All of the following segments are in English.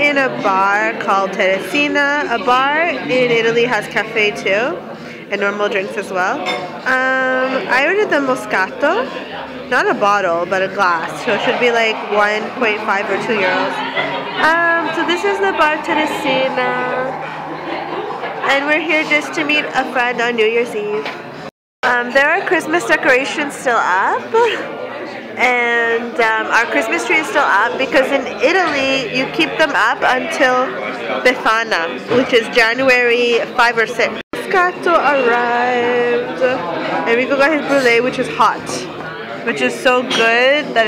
in a bar called Teresina. A bar in Italy has cafe too, and normal drinks as well. I ordered the Moscato, not a bottle, but a glass, so it should be like 1.5 or 2 euros. So this is the bar Teresina, and we're here just to meet a friend on New Year's Eve. There are Christmas decorations still up, and our Christmas tree is still up because in Italy you keep them up until Befana, which is January 5 or 6. Moscato arrived, and Rico got his brulee, which is hot, which is so good that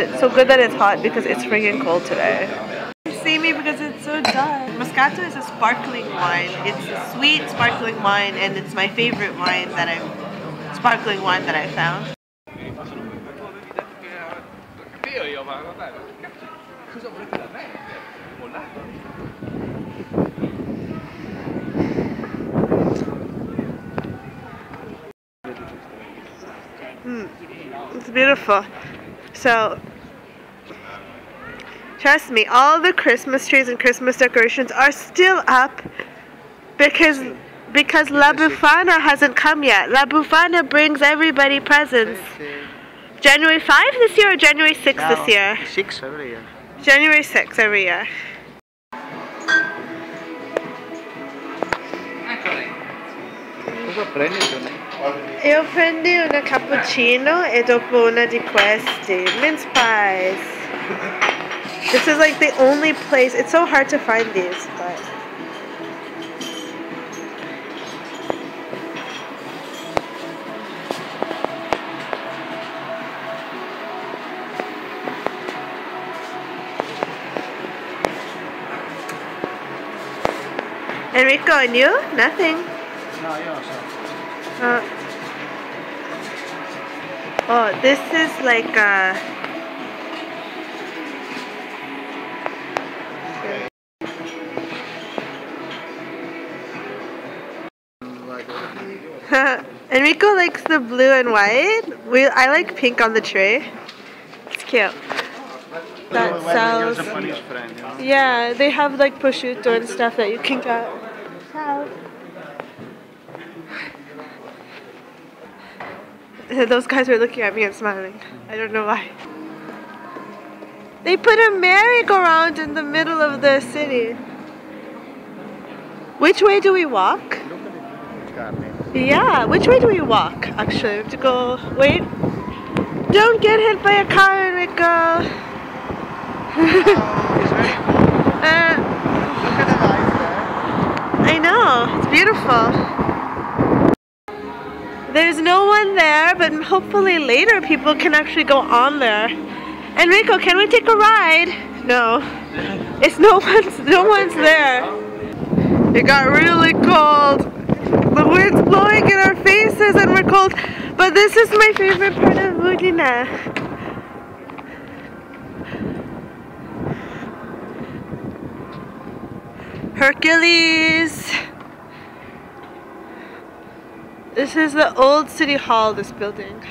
it's hot because it's freaking cold today. You see me because it's so dark. Moscato is a sparkling wine. It's a sweet sparkling wine, and it's my favorite wine that I found. It's beautiful. So, trust me, all the Christmas trees and Christmas decorations are still up because La Befana hasn't come yet. La Befana brings everybody presents. January 5 this year or January 6 this year? 6 every year. January 6 every year. Cosa prendi? Io prendi una cappuccino e dopo una di questi mince pies. This is like the only place. It's so hard to find these, but Enrico, and you? Nothing. No, io non so. Oh, this is like Enrico likes the blue and white. I like pink on the tree. It's cute. That sells. Yeah, they have like prosciutto and stuff that you can get. Those guys were looking at me and smiling. I don't know why. They put a merry-go-round in the middle of the city. Which way do we walk? Yeah, which way do we walk? Actually, we have to go. Wait. Don't get hit by a car, Enrico. I know, it's beautiful. There's no one there, but hopefully later people can actually go on there. Enrico, can we take a ride? No. It's no one's there. It got really cold. The wind's blowing in our faces and we're cold. But this is my favorite part of Udine. Hercules. This is the old city hall, this building.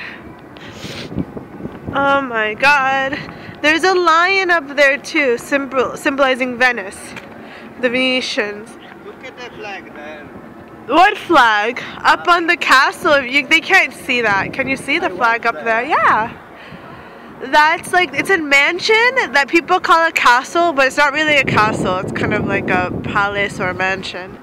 Oh my god. There's a lion up there too, symbolizing Venice. The Venetians. Look at that flag there. What flag? Up on the castle. They can't see that. Can you see the flag up there? Yeah. That's like, it's a mansion that people call a castle, but it's not really a castle. It's kind of like a palace or a mansion.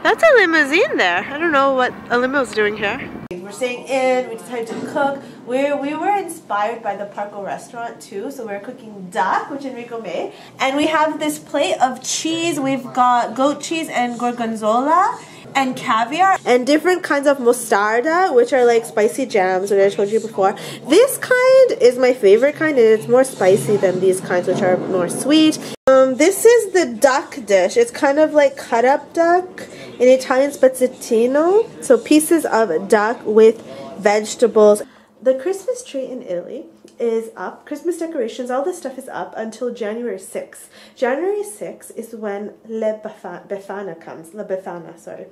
That's a limousine there. I don't know what a limo is doing here. We're staying in, we decided to cook. We were inspired by the Parco restaurant too, so we're cooking duck, which Enrico made. And we have this plate of cheese. We've got goat cheese and gorgonzola and caviar and different kinds of mostarda, which are like spicy jams, which I told you before. This kind is my favorite kind, and it's more spicy than these kinds, which are more sweet. This is the duck dish. It's kind of like cut up duck, in Italian spezzettino, so pieces of duck with vegetables. The Christmas tree in Italy is up. Christmas decorations, all this stuff is up until January 6th. January 6th is when Befana comes. La Befana, sorry.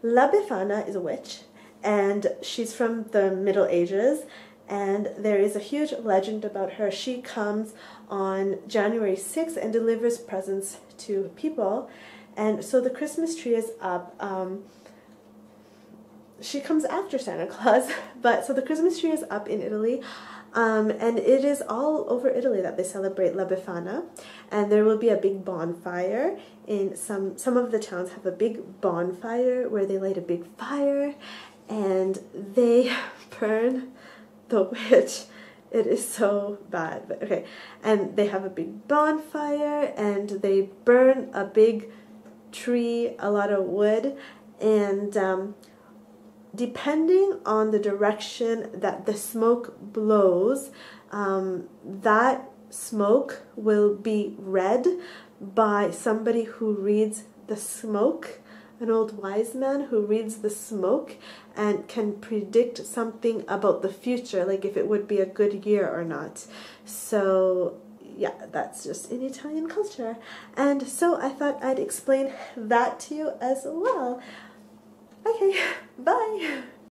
La Befana is a witch, and she's from the Middle Ages, and there is a huge legend about her. She comes on January 6th and delivers presents to people, and so the Christmas tree is up. She comes after Santa Claus, but so the Christmas tree is up in Italy, and it is all over Italy that they celebrate La Befana, and there will be a big bonfire. In some of the towns have a big bonfire where they light a big fire, and they burn the witch. It is so bad, but okay. And they have a big bonfire, and they burn a big tree, a lot of wood, and depending on the direction that the smoke blows, that smoke will be read by somebody who reads the smoke, an old wise man who reads the smoke and can predict something about the future, like if it would be a good year or not. So yeah, that's just in Italian culture. And so I thought I'd explain that to you as well. Okay, bye!